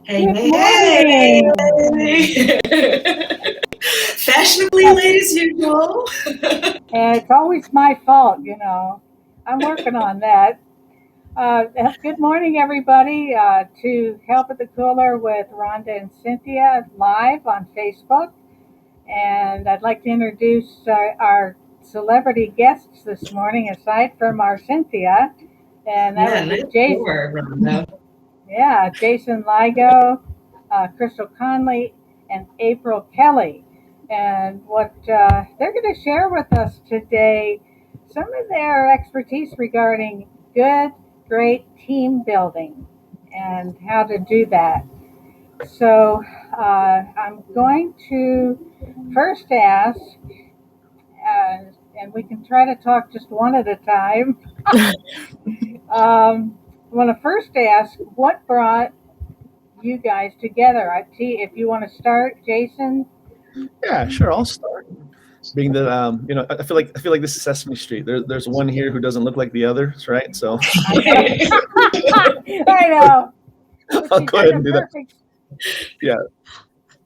Hey, Good hey, morning. hey. Fashionably late as usual. And it's always my fault, I'm working on that. Good morning, everybody, to Help at the Cooler with Rhonda and Cynthia live on Facebook. And I'd like to introduce our celebrity guests this morning, aside from our Cynthia, and that Yeah, would be nice Jason. door, Rhonda. Yeah, Jason Laigo, Crystal Conley, and April Kelly. And what they're going to share with us today, some of their expertise regarding good, great team building and how to do that. So I'm going to first ask, and we can try to talk just one at a time. I want to first ask what brought you guys together. If you want to start, Jason. Yeah, sure. I'll start. Being that I feel like this is Sesame Street. There's one here who doesn't look like the others, right? So I know, but I'll she's go ahead in a and do that. perfect. Yeah,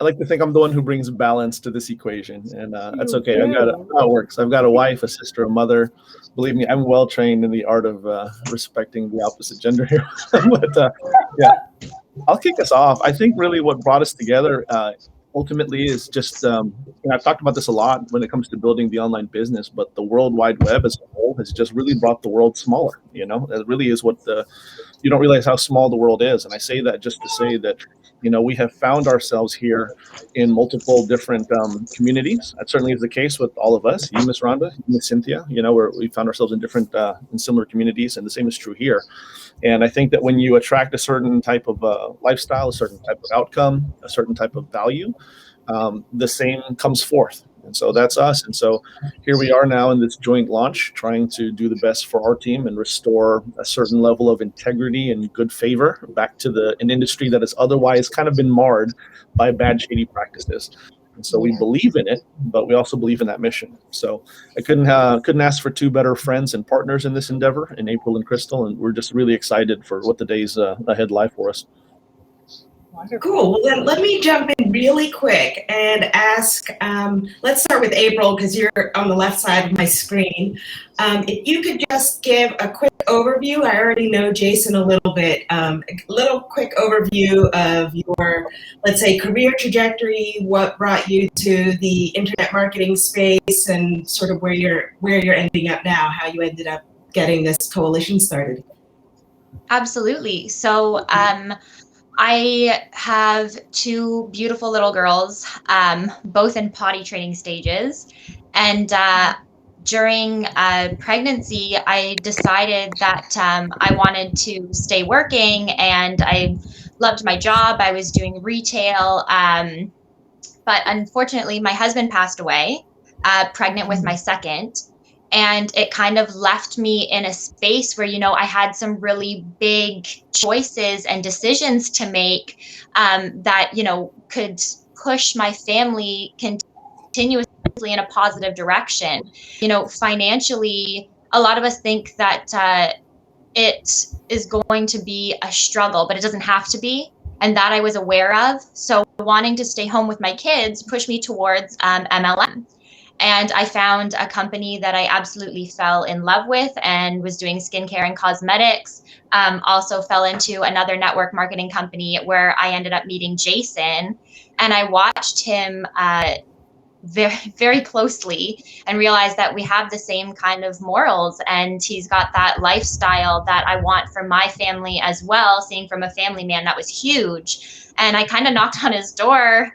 I like to think I'm the one who brings balance to this equation, and that's You okay. do. How it works. I've got a wife, a sister, a mother. Believe me, I'm well trained in the art of respecting the opposite gender here. but yeah, I'll kick us off. I think really what brought us together ultimately is just, I've talked about this a lot when it comes to building the online business, but the World Wide Web as a whole has just really brought the world smaller. It really is you don't realize how small the world is. And I say that just to say that, we have found ourselves here in multiple different communities. That certainly is the case with all of us, you, Miss Rhonda, you, Miss Cynthia, where we found ourselves in different, in similar communities. And the same is true here. And I think that when you attract a certain type of lifestyle, a certain type of outcome, a certain type of value, the same comes forth. And so that's us. And so here we are now in this joint launch, trying to do the best for our team and restore a certain level of integrity and good favor back to an industry that has otherwise kind of been marred by bad, shady practices. And so we Yeah. believe in it, but we also believe in that mission. So I couldn't ask for two better friends and partners in this endeavor, in April and Krystale, and we're just really excited for what the days ahead lie for us. Wonderful. Cool. Well, then let me jump in really quick and ask. Let's start with April because you're on the left side of my screen. If you could just give a quick overview. I already know Jason a little bit. A little quick overview of your, let's say, career trajectory. What brought you to the internet marketing space, and sort of where you're ending up now. How you ended up getting this coalition started. Absolutely. So I have two beautiful little girls, both in potty training stages. And during pregnancy, I decided that I wanted to stay working, and I loved my job. I was doing retail. But unfortunately, my husband passed away, pregnant with my second. And it kind of left me in a space where, I had some really big choices and decisions to make that, could push my family continuously in a positive direction. Financially, a lot of us think that it is going to be a struggle, but it doesn't have to be. And that I was aware of. So wanting to stay home with my kids pushed me towards MLM. And I found a company that I absolutely fell in love with and was doing skincare and cosmetics. Also fell into another network marketing company where I ended up meeting Jason. And I watched him very, very closely and realized that we have the same kind of morals, and he's got that lifestyle that I want for my family as well. Seeing from a family man, that was huge. And I kind of knocked on his door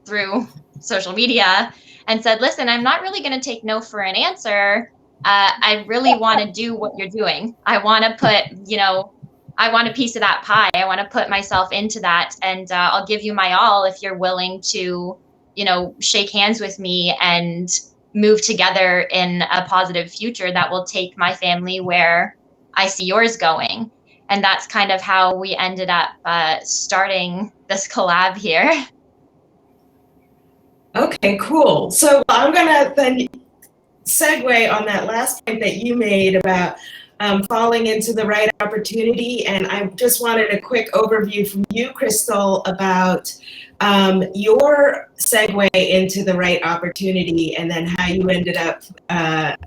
through social media and said, listen, I'm not really going to take no for an answer. I really want to do what you're doing. I want to put, I want a piece of that pie. I want to put myself into that, and I'll give you my all if you're willing to, shake hands with me and move together in a positive future that will take my family where I see yours going. And that's kind of how we ended up starting this collab here. Okay, cool. So I'm going to then segue on that last point that you made about falling into the right opportunity. And I just wanted a quick overview from you, Krystale, about your segue into the right opportunity, and then how you ended up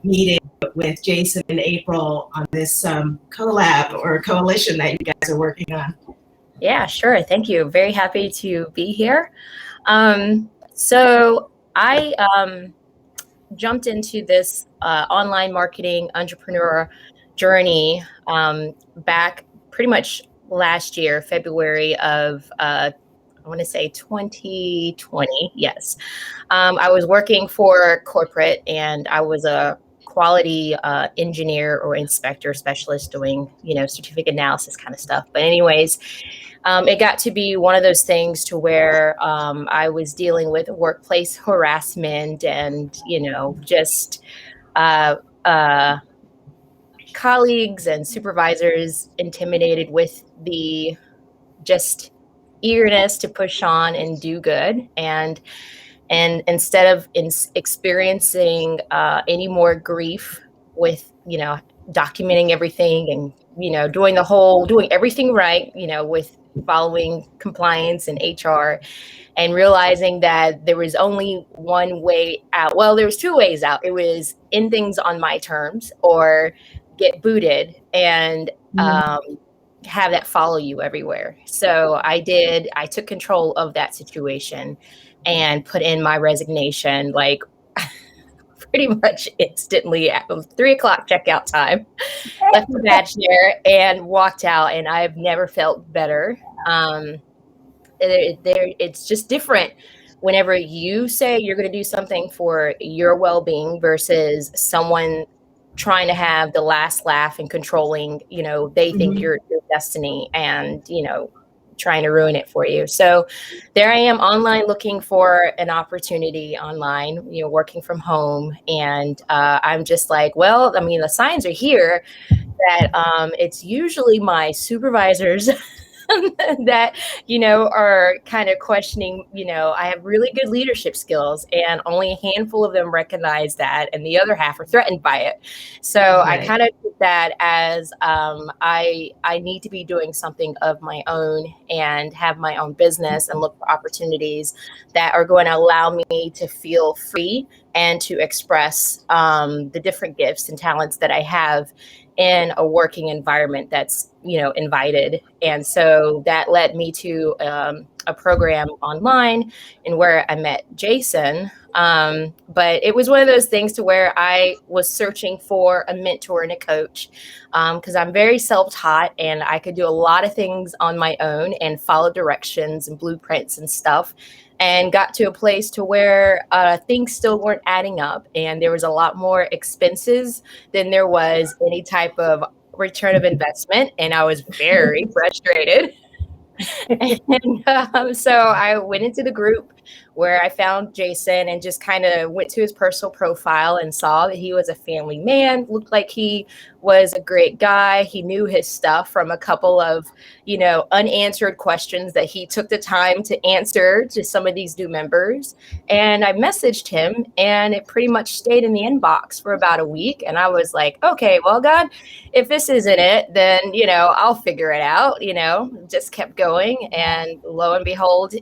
meeting with Jason and April on this collab or coalition that you guys are working on. Yeah, sure. Thank you. Very happy to be here. So I jumped into this online marketing entrepreneur journey back pretty much last year, February of I want to say 2020. Yes. I was working for corporate, and I was a quality engineer or inspector specialist doing, certificate analysis kind of stuff. But anyways, it got to be one of those things to where I was dealing with workplace harassment and, just colleagues and supervisors intimidated with the just eagerness to push on and do good. And instead of experiencing any more grief with, documenting everything and, doing everything right, with following compliance and HR, and realizing that there was only one way out. Well, there was two ways out. It was end things on my terms or get booted and have that follow you everywhere. So I took control of that situation and put in my resignation, like pretty much instantly at 3:00 checkout time. Left the badge there and walked out, and I've never felt better. It's just different whenever you say you're going to do something for your well-being versus someone trying to have the last laugh and controlling, they think your destiny and, trying to ruin it for you. So there I am online looking for an opportunity online, working from home. And I'm just like, well, I mean, the signs are here that it's usually my supervisors that, are kind of questioning, I have really good leadership skills and only a handful of them recognize that. And the other half are threatened by it. So right. I kind of took that as I need to be doing something of my own and have my own business and look for opportunities that are going to allow me to feel free and to express the different gifts and talents that I have in a working environment that's, invited. And so that led me to a program online and where I met Jason. But it was one of those things to where I was searching for a mentor and a coach because I'm very self-taught and I could do a lot of things on my own and follow directions and blueprints and stuff. And got to a place to where things still weren't adding up. And there was a lot more expenses than there was any type of return of investment. And I was very frustrated. And so I went into the group where I found Jason and just kind of went to his personal profile and saw that he was a family man, looked like he was a great guy. He knew his stuff from a couple of, unanswered questions that he took the time to answer to some of these new members. And I messaged him and it pretty much stayed in the inbox for about a week. And I was like, okay, well, God, if this isn't it, then, I'll figure it out, just kept going. And lo and behold,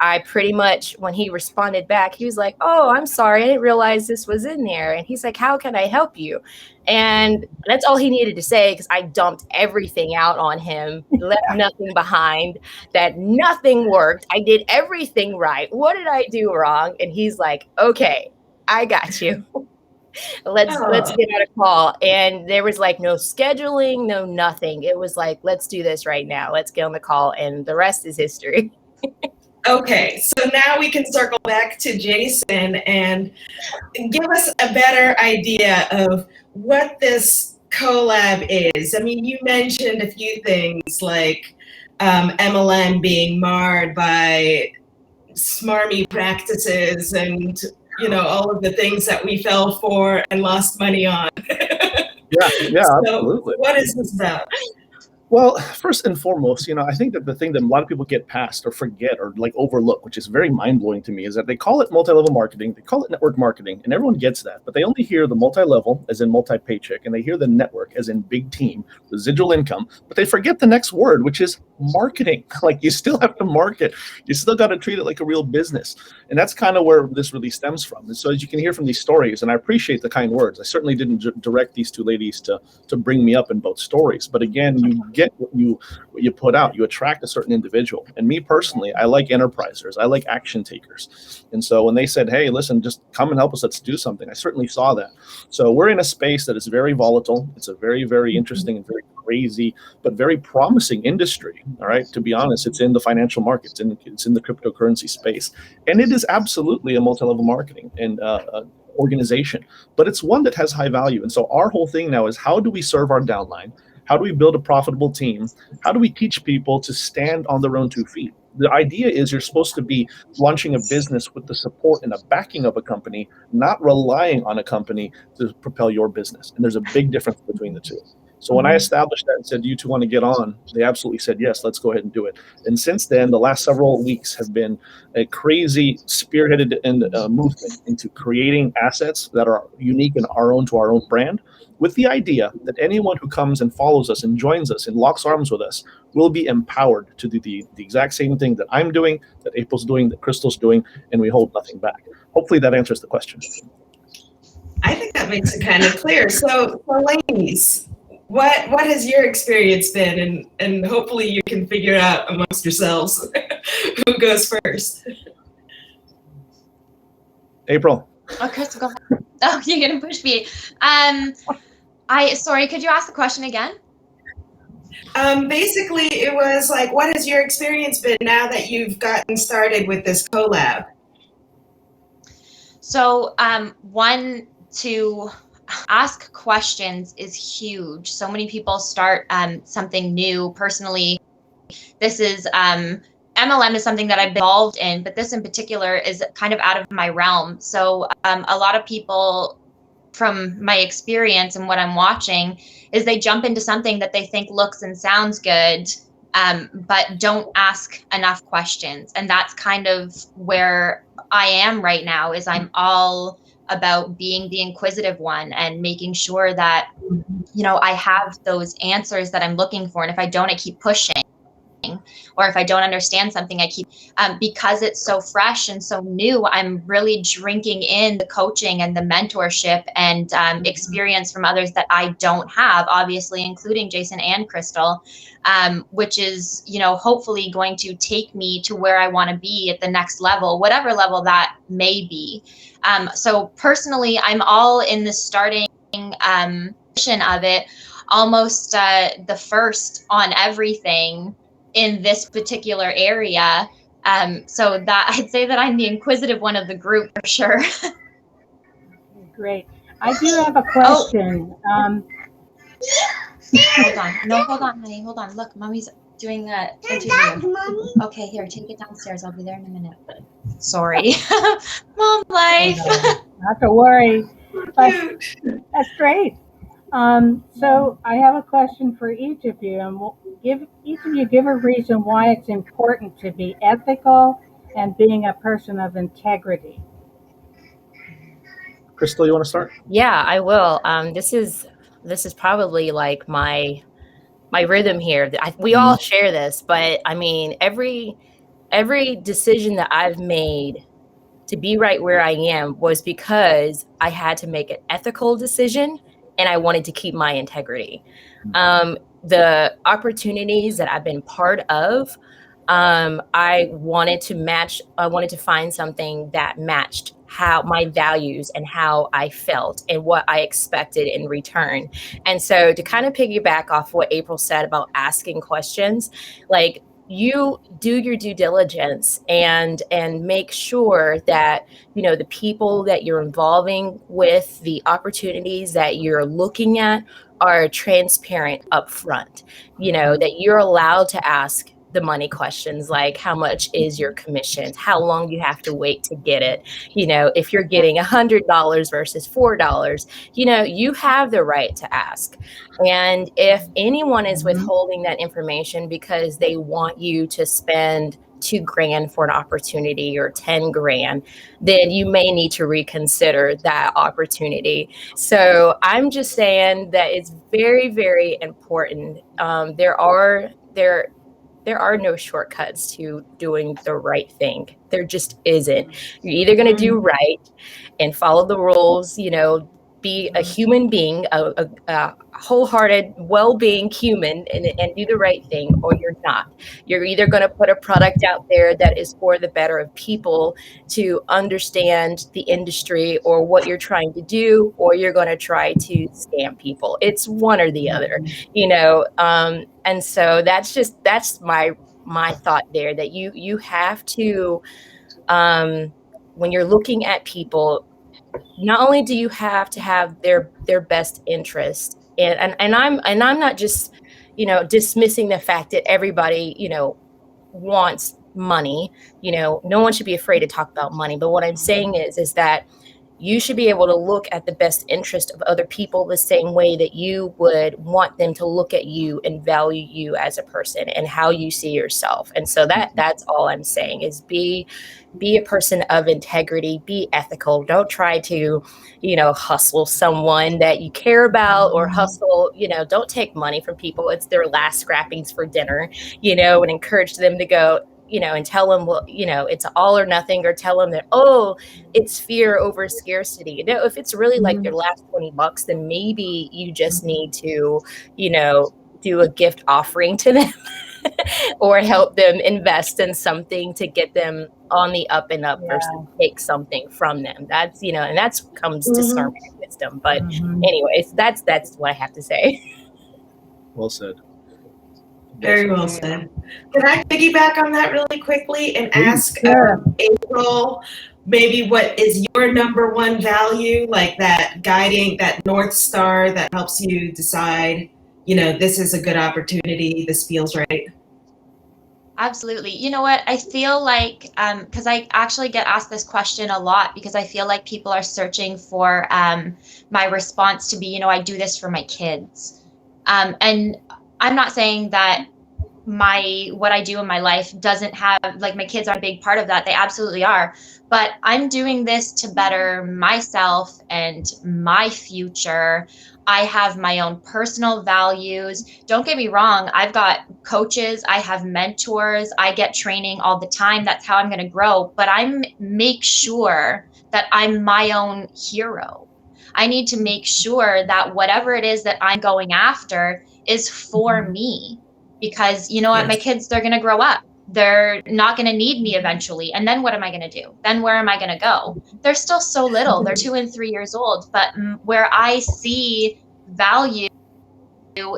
I pretty much, when he responded back, he was like, oh, I'm sorry. I didn't realize this was in there. And he's like, how can I help you? And that's all he needed to say because I dumped everything out on him, left nothing behind, that nothing worked. I did everything right. What did I do wrong? And he's like, okay, I got you. Let's get on a call. And there was like no scheduling, no nothing. It was like, let's do this right now. Let's get on the call. And the rest is history. Okay, so now we can circle back to Jason and give us a better idea of what this collab is. I mean, you mentioned a few things like MLM being marred by smarmy practices and, all of the things that we fell for and lost money on. Yeah, So absolutely. what is this about? Well, first and foremost, I think that the thing that a lot of people get past or forget or like overlook, which is very mind-blowing to me, is that they call it multi-level marketing, they call it network marketing, and everyone gets that, but they only hear the multi-level as in multi-paycheck, and they hear the network as in big team, residual income, but they forget the next word, which is marketing. Like, you still have to market. You still got to treat it like a real business. And that's kind of where this really stems from. And so as you can hear from these stories, and I appreciate the kind words, I certainly didn't direct these two ladies to bring me up in both stories, but again, you get what you put out. You attract a certain individual. And me personally, I like enterprisers. I like action takers. And so when they said, hey, listen, just come and help us, let's do something, I certainly saw that. So we're in a space that is very volatile. It's a very, very interesting and very crazy, but very promising industry. All right. To be honest, it's in the financial markets and it's in the cryptocurrency space. And it is absolutely a multi-level marketing and organization, but it's one that has high value. And so our whole thing now is, how do we serve our downline? How do we build a profitable team? How do we teach people to stand on their own 2 feet? The idea is you're supposed to be launching a business with the support and the backing of a company, not relying on a company to propel your business. And there's a big difference between the two. So when I established that and said, you two want to get on, they absolutely said, yes, let's go ahead and do it. And since then, the last several weeks have been a crazy spearheaded movement into creating assets that are unique and our own to our own brand, with the idea that anyone who comes and follows us and joins us and locks arms with us will be empowered to do the exact same thing that I'm doing, that April's doing, that Krystale's doing, and we hold nothing back. Hopefully that answers the question. I think that makes it kind of clear. So ladies, what has your experience been? And hopefully you can figure out amongst yourselves who goes first. April. Oh, Krystal, go ahead. Oh, you're gonna push me. Sorry, could you ask the question again? Basically, it was like, what has your experience been now that you've gotten started with this collab? So, one, to ask questions is huge. So many people start something new. Personally, this is MLM is something that I've been involved in, but this in particular is kind of out of my realm. So a lot of people, from my experience and what I'm watching, is they jump into something that they think looks and sounds good, but don't ask enough questions. And that's kind of where I am right now, is I'm all about being the inquisitive one and making sure that, I have those answers that I'm looking for. And if I don't, I keep pushing. Or if I don't understand something, I keep, because it's so fresh and so new, I'm really drinking in the coaching and the mentorship and experience from others that I don't have, obviously, including Jason and Krystale, which is, hopefully going to take me to where I want to be at the next level, whatever level that may be. So personally, I'm all in the starting mission of it, almost the first on everything in this particular area. So that I'd say that I'm the inquisitive one of the group for sure. Great. I do have a question. Hold on. No, hold on, honey. Hold on. Look, mommy's doing the interview. Okay, here, take it downstairs. I'll be there in a minute. Sorry. Mom life. Not to worry. But that's great. So I have a question for each of you, and we'll give a reason why it's important to be ethical and being a person of integrity. Krystale, you want to start? Yeah, I will. This is probably like my rhythm here. We all share this, but I mean, every decision that I've made to be right where I am was because I had to make an ethical decision and I wanted to keep my integrity. The opportunities that I've been part of, I wanted to find something that matched how my values and how I felt and what I expected in return. And so to kind of piggyback off what April said about asking questions, like, you do your due diligence and make sure that, the people that you're involving with, the opportunities that you're looking at, are transparent up front, that you're allowed to ask the money questions, like how much is your commissions, how long you have to wait to get it. If you're getting $100 versus $4, you have the right to ask. And if anyone is withholding that information because they want you to spend $2,000 for an opportunity or 10 grand, then you may need to reconsider that opportunity. So I'm just saying that it's very, very important. There are no shortcuts to doing the right thing. There just isn't. You're either going to do right and follow the rules, be a human being, a wholehearted, well-being human, and do the right thing, or you're not. You're either going to put a product out there that is for the better of people to understand the industry or what you're trying to do, or you're going to try to scam people. It's one or the other, and so that's my thought there, that you have to, when you're looking at people, not only do you have to have their best interest, and I'm not just dismissing the fact that everybody wants money. No one should be afraid to talk about money, but what I'm saying is that you should be able to look at the best interest of other people the same way that you would want them to look at you and value you as a person and how you see yourself. And so that's all I'm saying is be a person of integrity, be ethical. Don't try to, hustle someone that you care about, or hustle, don't take money from people. It's their last scrappings for dinner, and encourage them to go, and tell them, well, it's all or nothing, or tell them that, oh, it's fear over scarcity. If it's really like their last $20, then maybe you just need to, do a gift offering to them or help them invest in something to get them on the up and up versus take something from them. That's, and that's comes discernment and wisdom. But anyways, that's what I have to say. Well said. Very well said. Can I piggyback on that really quickly and ask April, maybe what is your number one value, like that guiding, that North Star that helps you decide, this is a good opportunity, this feels right? Absolutely. You know what? I feel like, because I actually get asked this question a lot, because I feel like people are searching for my response to be, I do this for my kids. And I'm not saying that what I do in my life doesn't have, like, my kids are a big part of that. They absolutely are. But I'm doing this to better myself and my future. I have my own personal values. Don't get me wrong. I've got coaches. I have mentors. I get training all the time. That's how I'm going to grow. But I make sure that I'm my own hero. I need to make sure that whatever it is that I'm going after is for me. Because you know what, my kids, they're going to grow up. They're not going to need me eventually. And then what am I going to do? Then where am I going to go? They're still so little. They're 2 and 3 years old. But where I see value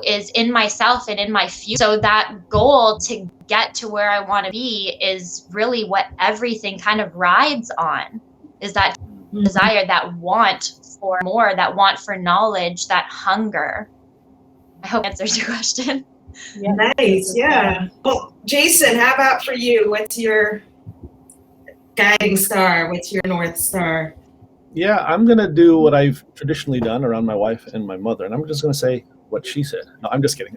is in myself and in my future. So that goal to get to where I want to be is really what everything kind of rides on, is that desire, that want for more, that want for knowledge, that hunger. I hope that answers your question. Yeah. Nice, yeah. Well, Jason, how about for you? What's your guiding star? What's your North Star? Yeah, I'm going to do what I've traditionally done around my wife and my mother, and I'm just going to say what she said. No, I'm just kidding.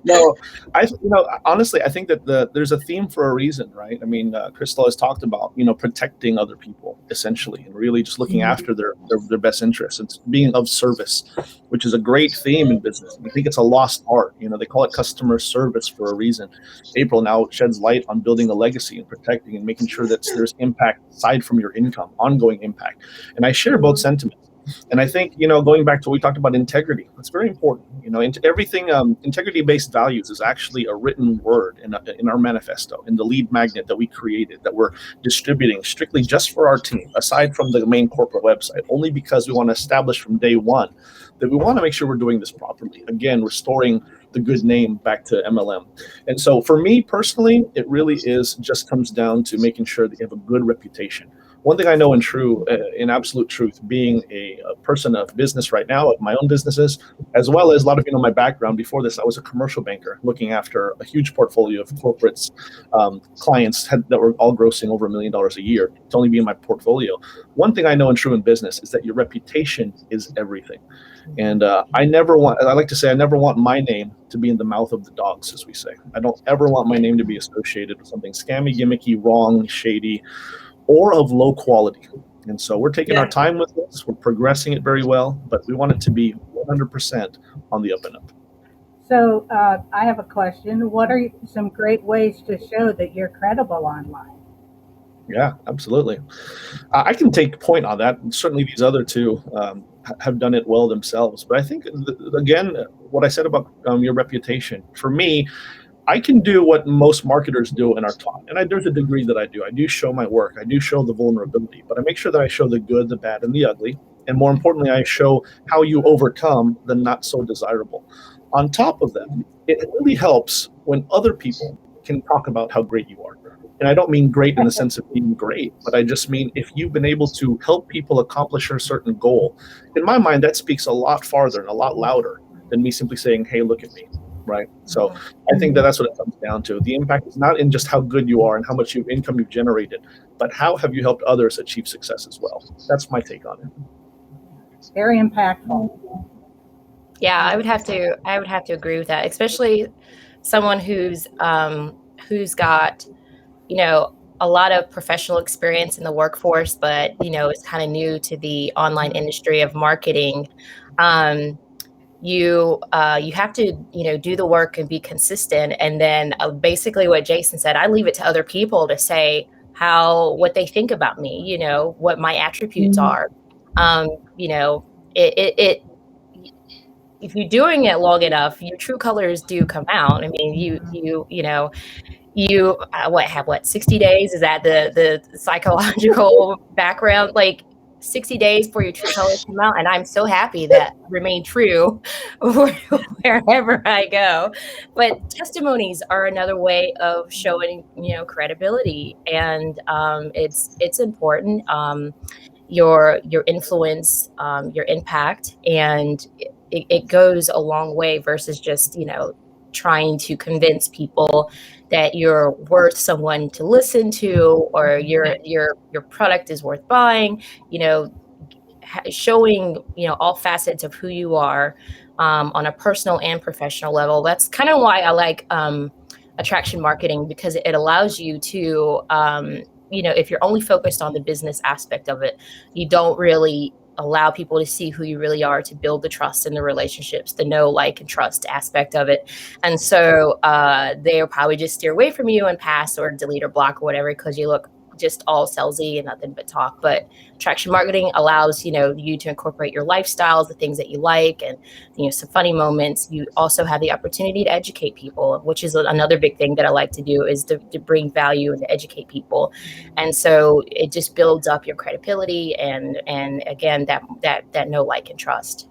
No, honestly, I think that there's a theme for a reason, right? I mean, Krystale has talked about, protecting other people essentially, and really just looking after their best interests and being of service, which is a great theme in business. I think it's a lost art. They call it customer service for a reason. April now sheds light on building a legacy and protecting and making sure that there's impact aside from your income, ongoing impact. And I share both sentiments. And I think, going back to what we talked about integrity, it's very important. Into everything, integrity-based values is actually a written word in our manifesto, in the lead magnet that we created, that we're distributing strictly just for our team, aside from the main corporate website, only because we want to establish from day one that we want to make sure we're doing this properly. Again, restoring the good name back to MLM. And so for me personally, it really just comes down to making sure that you have a good reputation. One thing I know in absolute truth, being a person of business right now, of my own businesses, as well as a lot of you know my background. Before this, I was a commercial banker looking after a huge portfolio of corporates, clients that were all grossing over $1 million a year to only be in my portfolio. One thing I know in true in business is that your reputation is everything. And I like to say, I never want my name to be in the mouth of the dogs, as we say. I don't ever want my name to be associated with something scammy, gimmicky, wrong, shady, or of low quality. And so we're taking our time with this. We're progressing it very well, but we want it to be 100% on the up and up. So I have a question. What are some great ways to show that you're credible online? Yeah, absolutely. I can take point on that. Certainly these other two have done it well themselves. But I think, again, what I said about your reputation, for me, I can do what most marketers do and are taught. And there's a degree that I do. I do show my work. I do show the vulnerability. But I make sure that I show the good, the bad, and the ugly. And more importantly, I show how you overcome the not so desirable. On top of that, it really helps when other people can talk about how great you are. And I don't mean great in the sense of being great, but I just mean if you've been able to help people accomplish a certain goal, in my mind, that speaks a lot farther and a lot louder than me simply saying, hey, look at me, right? So I think that's what it comes down to. The impact is not in just how good you are and how much income you've generated, but how have you helped others achieve success as well? That's my take on it. Very impactful. Yeah, I would have to agree with that, especially someone who's got, you know, a lot of professional experience in the workforce, but, you know, is kind of new to the online industry of marketing. You have to, you know, do the work and be consistent. And then basically what Jason said, I leave it to other people to say what they think about me, you know, what my attributes are. You know, it if you're doing it long enough, your true colors do come out. I mean, you know, you have 60 days? Is that the psychological background? Like 60 days for your true colors come out, and I'm so happy that remain true wherever I go. But testimonies are another way of showing, you know, credibility, and it's important. Your influence, your impact, and it goes a long way versus just, you know, trying to convince people that you're worth someone to listen to, or your product is worth buying. You know, showing, you know, all facets of who you are on a personal and professional level. That's kind of why I like attraction marketing, because it allows you to you know, if you're only focused on the business aspect of it, you don't really allow people to see who you really are, to build the trust in the relationships, the know, like, and trust aspect of it. And so they'll probably just steer away from you and pass or delete or block or whatever, because you look just all salesy and nothing but talk. But attraction marketing allows, you know, you to incorporate your lifestyles, the things that you like, and, you know, some funny moments. You also have the opportunity to educate people, which is another big thing that I like to do, is to bring value and to educate people. And so it just builds up your credibility and again, that know, like, and trust.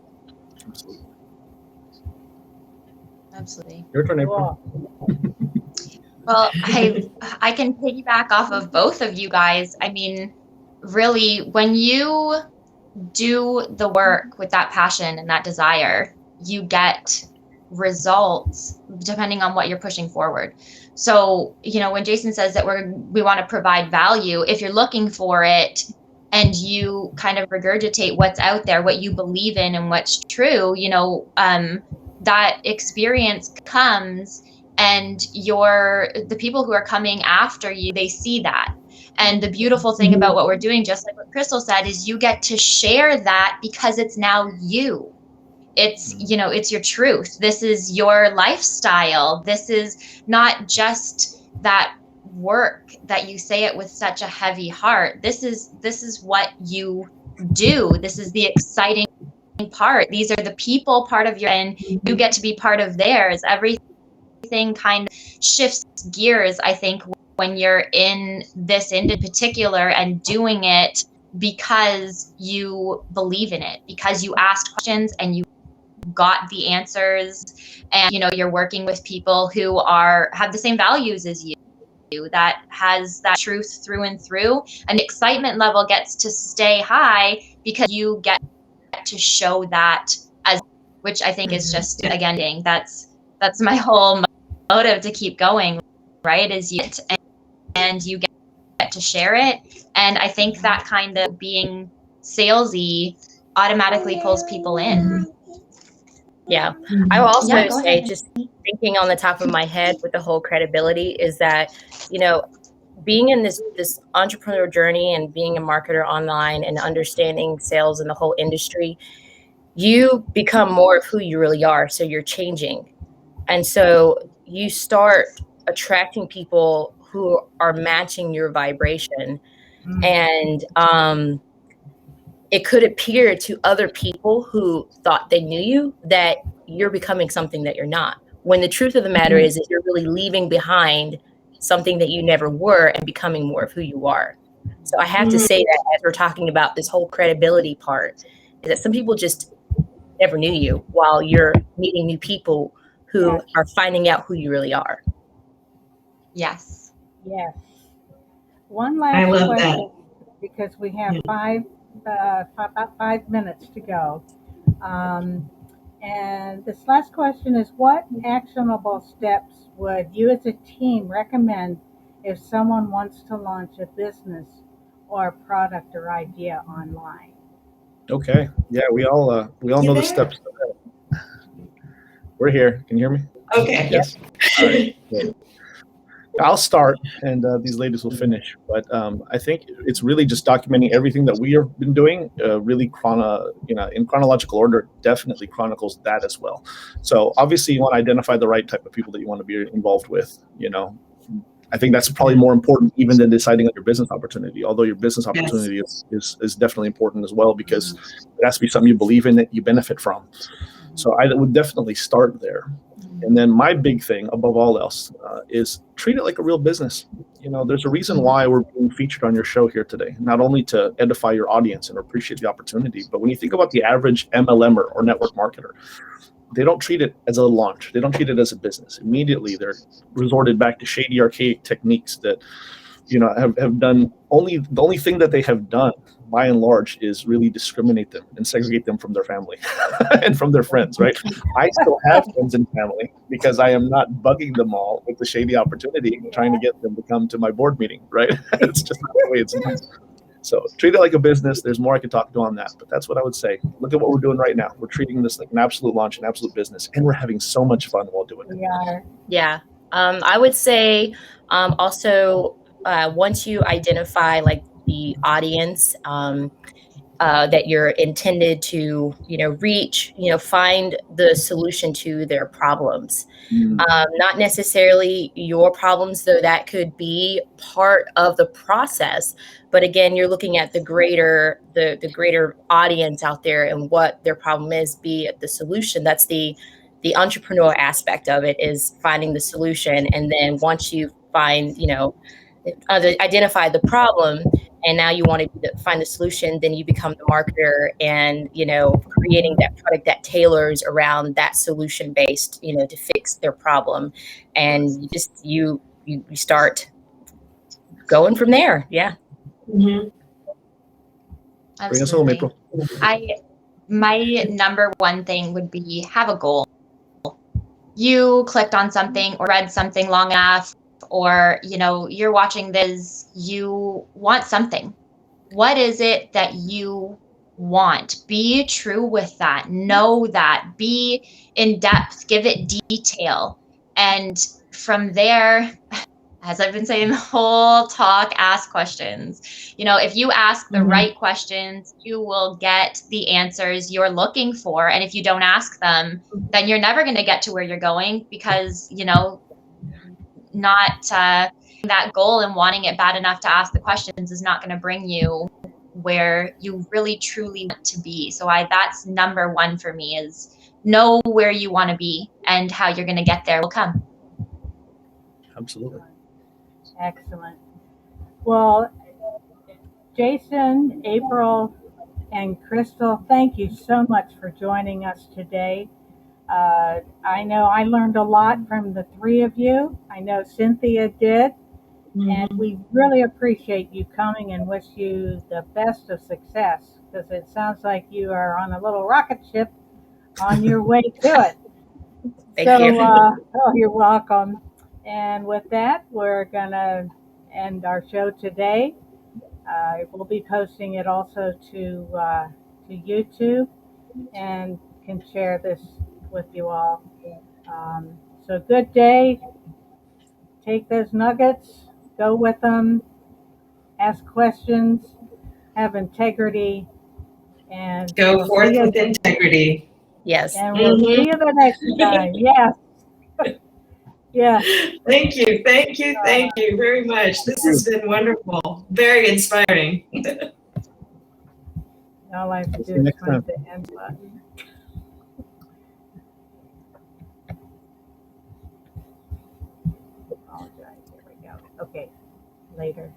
Absolutely. Your turn, April. Well, I can piggyback off of both of you guys. I mean, really, when you do the work with that passion and that desire, you get results depending on what you're pushing forward. So, you know, when Jason says that we want to provide value, if you're looking for it and you kind of regurgitate what's out there, what you believe in and what's true, you know, that experience comes, and the people who are coming after you, they see that. And the beautiful thing about what we're doing, just like what Krystale said, is you get to share that because it's now you. It's, you know, it's your truth. This is your lifestyle. This is not just that work that you say it with such a heavy heart. This is what you do. This is the exciting part. These are the people part of and you get to be part of theirs. Everything kind of shifts gears, I think, when you're in this in particular and doing it because you believe in it, because you asked questions and you got the answers, and, you know, you're working with people who have the same values as you. that has that truth through and through, and the excitement level gets to stay high because you get to show that as, which I think is just, again, that's my whole motive to keep going, right? Is you and you get to share it. And I think that kind of being salesy automatically pulls people in. Yeah. I will also Yeah, go say, ahead. just thinking on the top of my head with the whole credibility, is that, you know, being in this entrepreneur journey and being a marketer online and understanding sales and the whole industry, you become more of who you really are. So you're changing. And so you start attracting people who are matching your vibration. And it could appear to other people who thought they knew you that you're becoming something that you're not. When the truth of the matter is that you're really leaving behind something that you never were and becoming more of who you are. So I have to say that as we're talking about this whole credibility part, is that some people just never knew you, while you're meeting new people who are finding out who you really are. Yes. Yes. One last question, because we have about 5 minutes to go. And this last question is, what actionable steps would you as a team recommend if someone wants to launch a business or a product or idea online? Okay. Yeah, we all know the steps. We're here. Can you hear me? Okay. Yes. All right. Good. I'll start, and these ladies will finish. But I think it's really just documenting everything that we have been doing, really in chronological order. Definitely chronicles that as well. So obviously, you want to identify the right type of people that you want to be involved with. I think that's probably more important even than deciding on your business opportunity. Although your business opportunity is definitely important as well, because it has to be something you believe in, that you benefit from. So I would definitely start there. And then my big thing above all else is treat it like a real business. There's a reason why we're being featured on your show here today, not only to edify your audience and appreciate the opportunity, but when you think about the average MLMer or network marketer, they don't treat it as a launch. They don't treat it as a business. Immediately, they're resorted back to shady, archaic techniques that, have done the only thing that they have done by and large is really discriminate them and segregate them from their family and from their friends, right? I still have friends and family because I am not bugging them all with the shady opportunity, trying to get them to come to my board meeting, right? It's just not the way it's done. So treat it like a business. There's more I could talk to on that, but that's what I would say. Look at what we're doing right now. We're treating this like an absolute launch, an absolute business, and we're having so much fun while doing it. We are. Yeah. I would say also once you identify like the audience that you're intended to, reach, find the solution to their problems. Not necessarily your problems, though that could be part of the process. But again, you're looking at the greater audience out there and what their problem is, be it the solution. That's the entrepreneur aspect of it, is finding the solution. And then once you find, identify the problem, and now you want to find the solution, then you become the marketer and, creating that product that tailors around that solution based, to fix their problem. And you start going from there. Yeah. Bring us home, April. My number one thing would be have a goal. You clicked on something or read something long enough, or you're watching this, you want something. What is it that you want? Be true with that. Know that. Be in depth. Give it detail. And from there, as I've been saying the whole talk, ask questions. If you ask the right questions, you will get the answers you're looking for. And if you don't ask them, then you're never going to get to where you're going, because, not that goal and wanting it bad enough to ask the questions is not going to bring you where you really truly want to be. So that's number one for me, is know where you want to be, and how you're going to get there will come. Absolutely. Excellent. Well, Jason, April, and Krystale, thank you so much for joining us today. I know I learned a lot from the three of you. I know Cynthia did. And we really appreciate you coming and wish you the best of success because it sounds like you are on a little rocket ship on your way to it. Thank you. Oh, you're welcome. And with that, we're going to end our show today. We'll be posting it also to YouTube and can share this with you all. So good day. Take those nuggets, go with them, ask questions, have integrity, and Go we'll forth see you. with integrity. Yes. And we'll see you the next time. Yes. Yes. Thank you, thank you, thank you very much. This has been wonderful, very inspiring. All I have to See do you is next find time. the end button. Apologize. Here we go. Okay. Later.